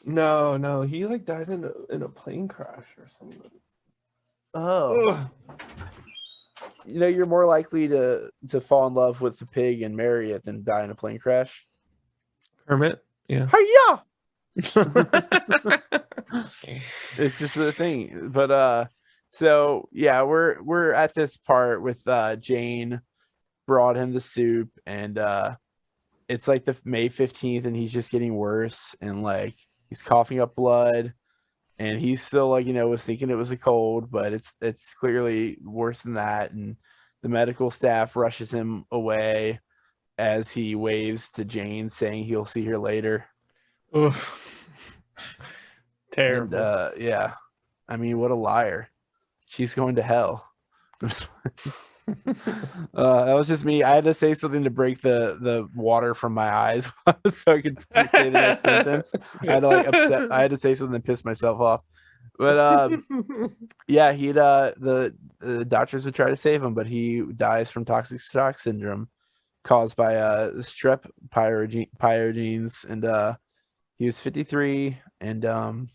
No, he like died in a plane crash or something. Oh. Ugh. You're more likely to fall in love with the pig and marry it than die in a plane crash. Kermit? Yeah. Hi-ya! It's just the thing. But so yeah, we're at this part with Jane brought him the soup, and it's like the May 15th, and he's just getting worse, and like he's coughing up blood, and he's still like was thinking it was a cold, but it's clearly worse than that, and the medical staff rushes him away as he waves to Jane saying he'll see her later. Oof. Terrible. And, yeah, I mean, what a liar. She's going to hell. That was just me. I had to say something to break the water from my eyes so I could say the next sentence. I had to say something to piss myself off. But yeah, the doctors would try to save him, but he dies from toxic shock syndrome caused by strep pyogenes, and He was 53, and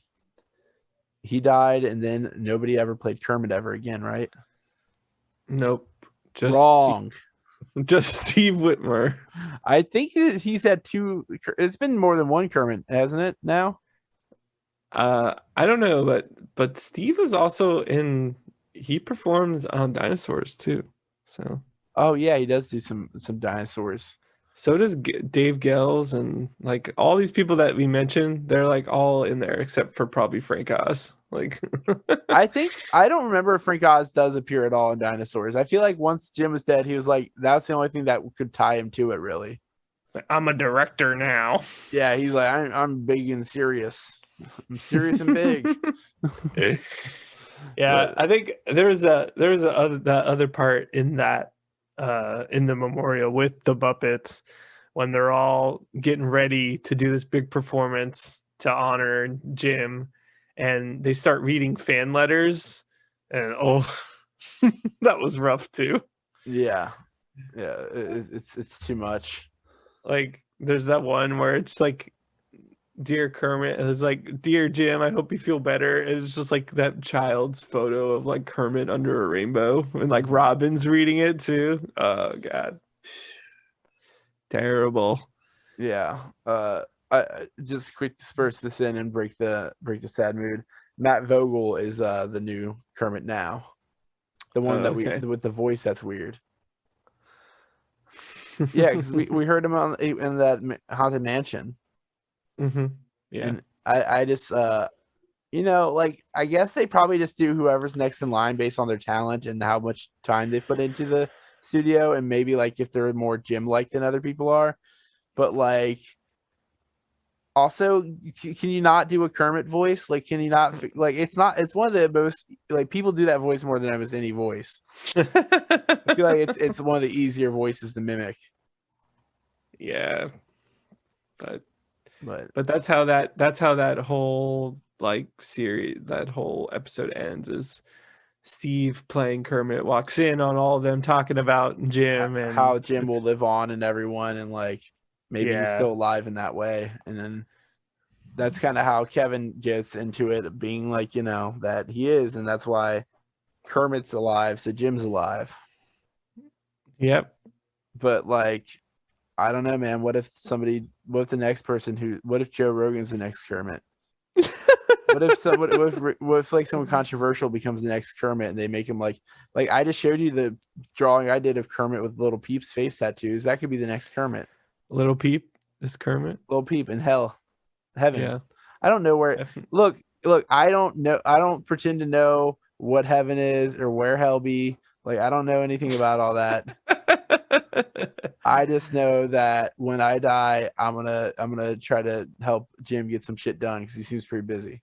he died, and then nobody ever played Kermit ever again, right? Nope. Just Wrong. Just Steve Whitmer. I think he's had two. It's been more than one Kermit, hasn't it? Now. I don't know, but Steve is also in. He performs on Dinosaurs too. So. Oh yeah, he does do some Dinosaurs. So does Dave Gels, and like all these people that we mentioned, they're like all in there except for probably Frank Oz. Like, I think I don't remember if Frank Oz does appear at all in Dinosaurs. I feel like once Jim was dead, he was like that's the only thing that could tie him to it. Really, I'm a director now. Yeah, he's like I'm big and serious. I'm serious and big. Yeah, But I think there's that other part in that in the memorial with the Muppets when they're all getting ready to do this big performance to honor Jim, and they start reading fan letters, and that was rough too. yeah, it's too much. Like there's that one where it's like, dear Kermit, and it's like, dear Jim, I hope you feel better. It's just like that child's photo of like Kermit under a rainbow, and like Robin's reading it too. Oh god, terrible. Yeah. I just quick disperse this in and break the sad mood. Matt Vogel is the new Kermit now, the one that okay. with the voice that's weird. Yeah, because we heard him in that Haunted Mansion. Mm-hmm. Yeah. And I just like I guess they probably just do whoever's next in line based on their talent and how much time they put into the studio, and maybe like if they're more Jim like than other people are. But like also, can you not do a Kermit voice? Like, can you not like it's one of the most like people do that voice more than almost any voice. I feel like it's one of the easier voices to mimic. Yeah. But that's how that whole like series, that whole episode ends, is Steve playing Kermit walks in on all of them talking about Jim and how Jim will live on in everyone, and like maybe he's still alive in that way. And then that's kind of how Kevin gets into it, being like, that he is, and that's why Kermit's alive, so Jim's alive. Yep. But like, I don't know, man. What if the next person what if Joe Rogan's the next Kermit? What if like someone controversial becomes the next Kermit and they make him like I just showed you the drawing I did of Kermit with Little Peep's face tattoos. That could be the next Kermit. Little Peep is Kermit. Little Peep in heaven. Yeah. I don't know where. Look. I don't know. I don't pretend to know what heaven is or where hell be. Like I don't know anything about all that. I just know that when I die, I'm gonna try to help Jim get some shit done because he seems pretty busy.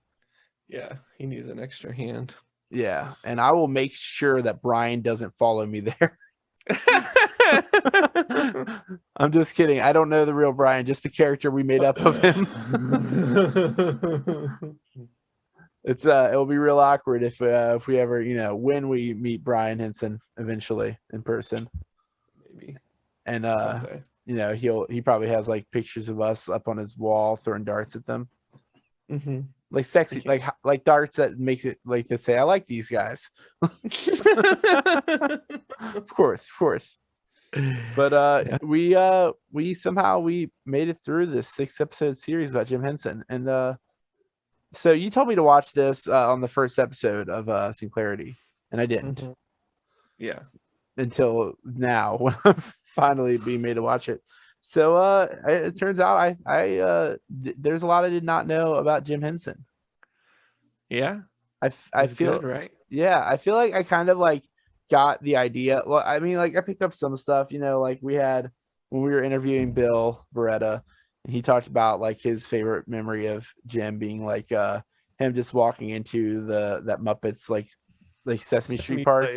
Yeah, he needs an extra hand. Yeah, and I will make sure that Brian doesn't follow me there. I'm just kidding. I don't know the real Brian, just the character we made up of him. It'll be real awkward if we ever, when we meet Brian Henson eventually in person. Maybe. And someday. he probably has like pictures of us up on his wall throwing darts at them. Mm-hmm. Like sexy, like darts that makes it like to say I like these guys. Of course. But Yeah. we somehow made it through this 6-episode series about Jim Henson. And so you told me to watch this on the first episode of Sinclairity, and I didn't. Mm-hmm. Yeah. Until now when I'm finally being made to watch it. So it turns out I there's a lot I did not know about Jim Henson. Yeah. I feel good, right? Yeah, I feel like I kind of like got the idea. Well, I mean, like I picked up some stuff, like we had when we were interviewing Bill Beretta, and he talked about like his favorite memory of Jim being like him just walking into that Muppets like Sesame Street Park.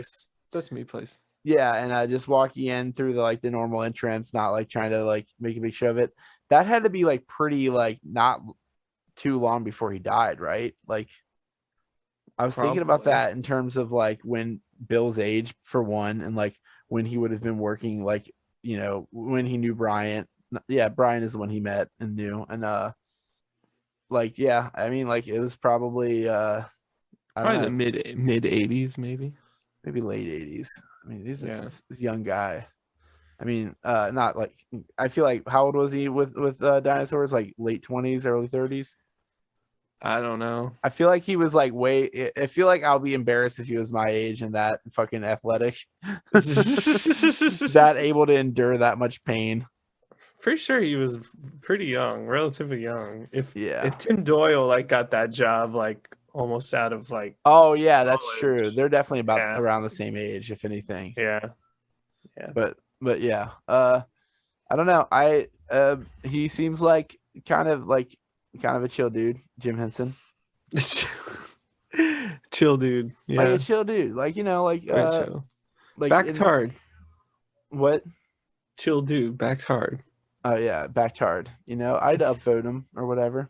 Sesame Place. Yeah, and just walking in through the normal entrance, not like trying to like make a big show of it. That had to be like pretty like not too long before he died, right? Like I was thinking about that in terms of like when Bill's age for one, and like when he would have been working, like when he knew Brian. Yeah, Brian is the one he met and knew, and like, yeah, I mean, like, it was probably I don't Probably know, the mid 80s, maybe. maybe late 80s. I mean, Yeah. this young guy. I mean, not like, I feel like, how old was he with Dinosaurs? Like late 20s, early 30s. I don't know. I feel like he was like I feel like I'll be embarrassed if he was my age and that fucking athletic, that able to endure that much pain. Pretty sure he was pretty young, relatively young. If Yeah. Tim Doyle like got that job like almost out of like Oh yeah, that's college. true. They're definitely about Yeah. around the same age, if anything. Yeah. But yeah. I don't know. He seems like kind of a chill dude, Jim Henson. Chill dude. Yeah. Like a chill dude. Like, like Very chill. like Backed hard. What? Chill dude. Backed hard. Oh yeah, backed hard. I'd upvote him or whatever.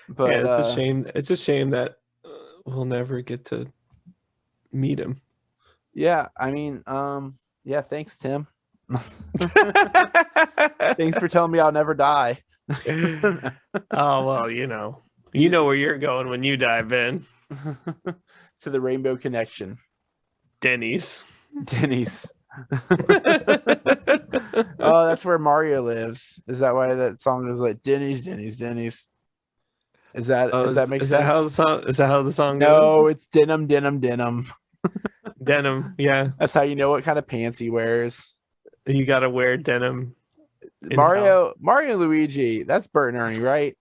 But yeah, it's a shame. It's a shame that we'll never get to meet him. Yeah, I mean, yeah, thanks, Tim. Thanks for telling me I'll never die. Oh well, you know where you're going when you die, Ben. To the Rainbow Connection. Denny's. Oh, that's where Mario lives. Is that why that song is like Denny's? Is that does that make sense? Is that how the song No, goes? it's denim. Denim, yeah. That's how you know what kind of pants he wears. You gotta wear denim. Mario and Luigi, that's Bert and Ernie, right?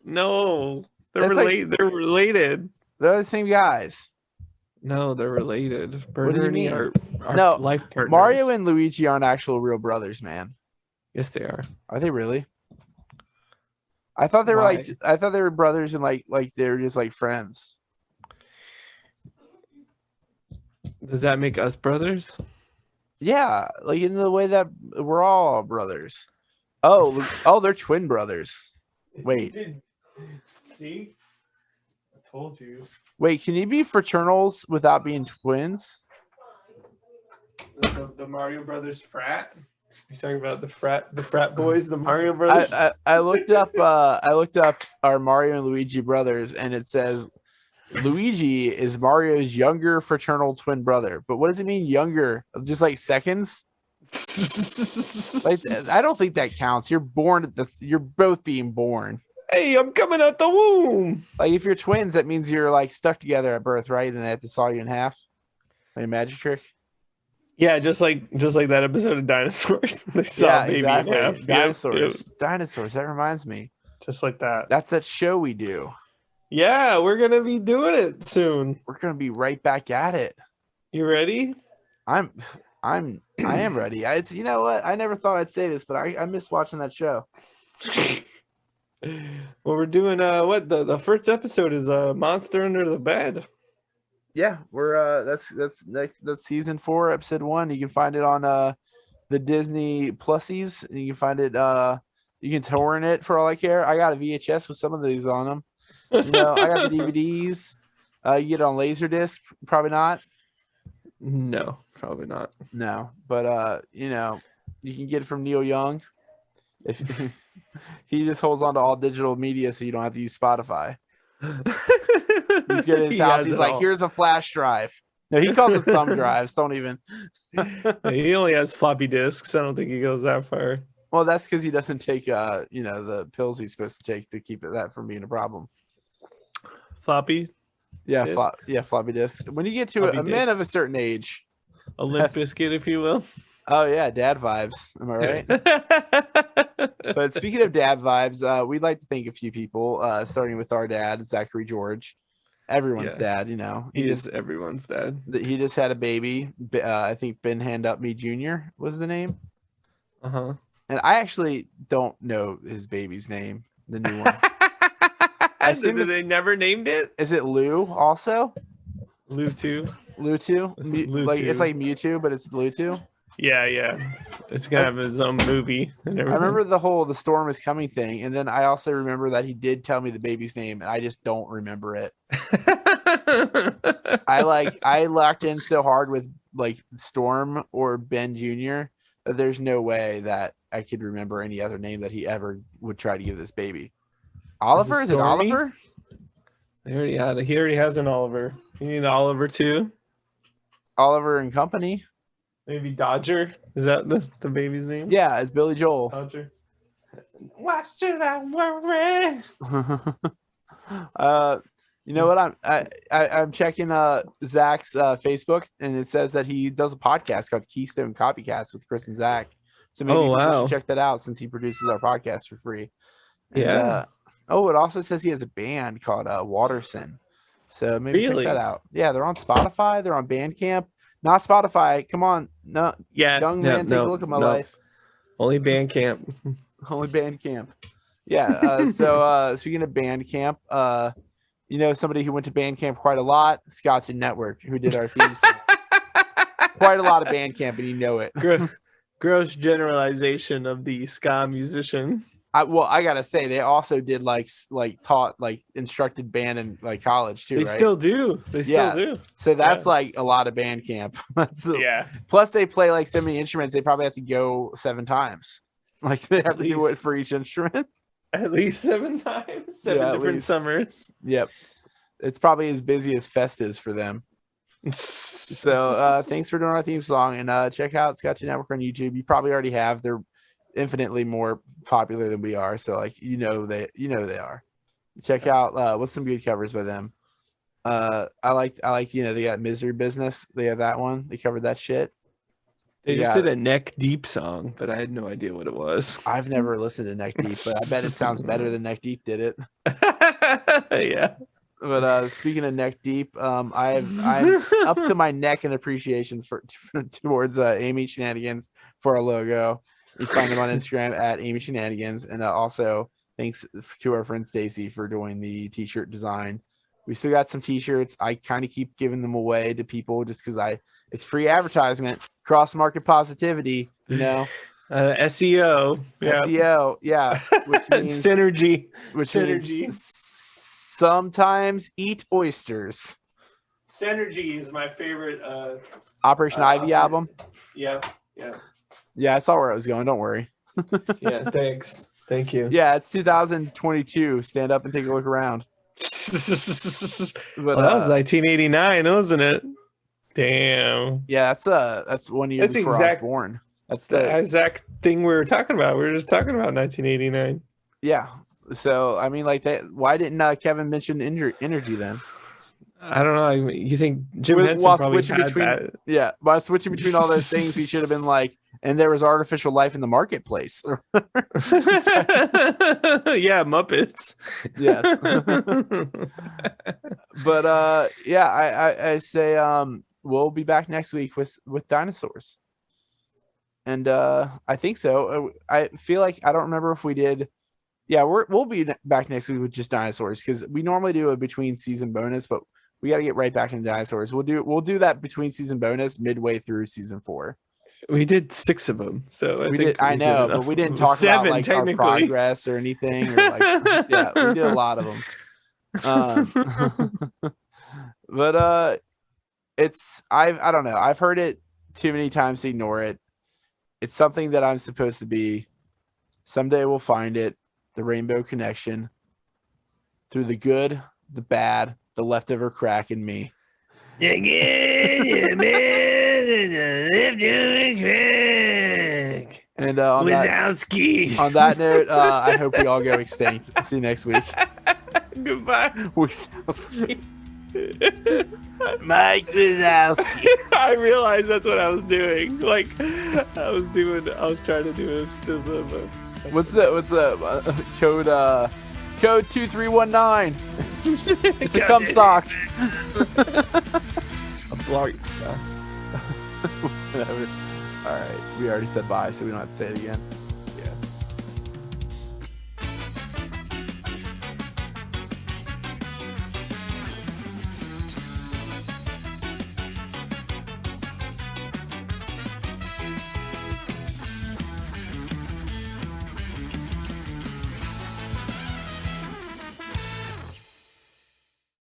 No, they're That's related. They're related. They're the same guys. No, they're related. Bert What do and you Ernie mean? are No, life partners. Mario and Luigi aren't actual real brothers, man. Yes, they are. Are they really? I thought they were Why? I thought they were brothers and like they were just like friends. Does that make us brothers? Yeah, like in the way that we're all brothers. Oh, they're twin brothers. Wait. See? I told you. Wait, can you be fraternals without being twins? The Mario Brothers frat? You're talking about the frat boys, the Mario Brothers? I looked up our Mario and Luigi brothers, and it says Luigi is Mario's younger fraternal twin brother. But what does it mean, younger? Just like seconds? Like, I don't think that counts. You're born at this. You're both being born. Hey, I'm coming out the womb. Like if you're twins, that means you're like stuck together at birth, right? And they have to saw you in half. Like a magic trick. Yeah, just like that episode of Dinosaurs. They saw baby exactly. in half. Dinosaurs. Yep. Dinosaurs. That reminds me. Just like that. That's that show we do. Yeah, we're gonna be doing it soon. We're gonna be right back at it. You ready? I am ready. It's, you know what? I never thought I'd say this, but I miss watching that show. Well, we're doing what the first episode is Monster Under the Bed. Yeah, we're that's season 4, episode 1. You can find it on the Disney Plusies. You can find it you can torrent it for all I care. I got a VHS with some of these on them. I got the DVDs. You get it on Laserdisc, probably not. No, probably not. No, but you can get it from Neil Young. If he just holds on to all digital media, so you don't have to use Spotify. He's good at his house. He's like, here's a flash drive. No, he calls them thumb drives. Don't even. He only has floppy disks. I don't think he goes that far. Well, that's because he doesn't take the pills he's supposed to take to keep that from being a problem. Floppy. Yeah, Discs? floppy disk. When you get to Floppy a man of a certain age, A Limp Biscuit, if you will. oh yeah, dad vibes. Am I right? But speaking of dad vibes, we'd like to thank a few people, starting with our dad, Zachary George. Everyone's dad, He is everyone's dad. He just had a baby. I think Ben Hand Up Me Jr. was the name. Uh-huh. And I actually don't know his baby's name, the new one. They never named it? Is it Lou also? Lou 2. Lou 2? Lou Like 2. it's like Mewtwo, but it's Lou 2? Yeah. It's gonna have his own movie and everything. I remember the storm is coming thing, and then I also remember that he did tell me the baby's name, and I just don't remember it. I locked in so hard with like Storm or Ben Jr. There's no way that I could remember any other name that he ever would try to give this baby. Oliver? Is it Stormy? Oliver? He already has an Oliver. You need an Oliver too? Oliver and Company. Maybe Dodger? Is that the baby's name? Yeah, it's Billy Joel. Dodger. Why should I worry? You know what? I'm checking Zach's Facebook, and it says that he does a podcast called Keystone Copycats with Chris and Zach. So maybe people wow. should check that out since he produces our podcast for free. And, Yeah. it also says he has a band called Waterson. So maybe Really? check that out. Yeah, they're on Spotify. They're on Bandcamp. Not Spotify. Come on, no, Yeah. young man, take a look at my life. Only Bandcamp. Only Bandcamp. Yeah. So speaking of Bandcamp, you know somebody who went to Bandcamp quite a lot, Scotch and Network, who did our theme song. Quite a lot of Bandcamp, and you know it. Gross generalization of the ska musician. I gotta say, they also did instructed band in like college too. They right? still do. They still do. So that's like a lot of band camp. Yeah. Plus, they play like so many instruments. They probably have to go 7 times. Like they have to do it for each instrument. At least 7 times. 7 different summers. Yep. It's probably as busy as Fest is for them. So thanks for doing our theme song, and check out Scotch Network on YouTube. You probably already have. They're infinitely more popular than we are, so like they are. Check out what's some good covers by them. I like they got Misery Business. They have that one. They covered that shit. They just did a Neck Deep song, but I had no idea what it was. I've never listened to Neck Deep, but I bet it sounds better than Neck Deep did it. Yeah. But speaking of Neck Deep, I'm up to my neck in appreciation towards Amy Shenanigans for our logo. You can find them on Instagram at Amy Shenanigans, and also thanks to our friend Stacy for doing the t-shirt design. We still got some t-shirts. I kind of keep giving them away to people just because it's free advertisement, cross market positivity, SEO, SEO, yeah, which means synergy, means sometimes eat oysters. Synergy is my favorite Operation Ivy album. Yeah. Yeah, I saw where I was going. Don't worry. Yeah, thanks. Thank you. Yeah, it's 2022. Stand up and take a look around. But, that was 1989, wasn't it? Damn. Yeah, that's 1 year before I was born. That's the exact thing we were talking about. We were just talking about 1989. Yeah. So I mean, like that. Why didn't Kevin mention energy then? I don't know. You think Jim Henson probably had that? Yeah, by switching between all those things, he should have been like, and there was artificial life in the marketplace. Yeah, Muppets. Yes. But I say we'll be back next week with Dinosaurs. And I think so. I feel like I don't remember if we did. Yeah, we'll be back next week with just Dinosaurs because we normally do a between season bonus, but we got to get right back into Dinosaurs. We'll do that between season bonus midway through season 4. We did 6 of them, so I know, but we didn't talk 7, about like our progress or anything. Or, like, yeah, we did a lot of them. But I don't know. I've heard it too many times to ignore it. It's something that I'm supposed to be. Someday we'll find it. The Rainbow Connection. Through the good, the bad, the leftover crack in me. And on that note, I hope we all go extinct. See you next week. Goodbye. Mike Wazowski. I realized that's what I was doing. Like I was trying to do a stizzle. What's the code? Code 2319. It's a cum sock. A blart sock. Whatever. All right, we already said bye, so we don't have to say it again.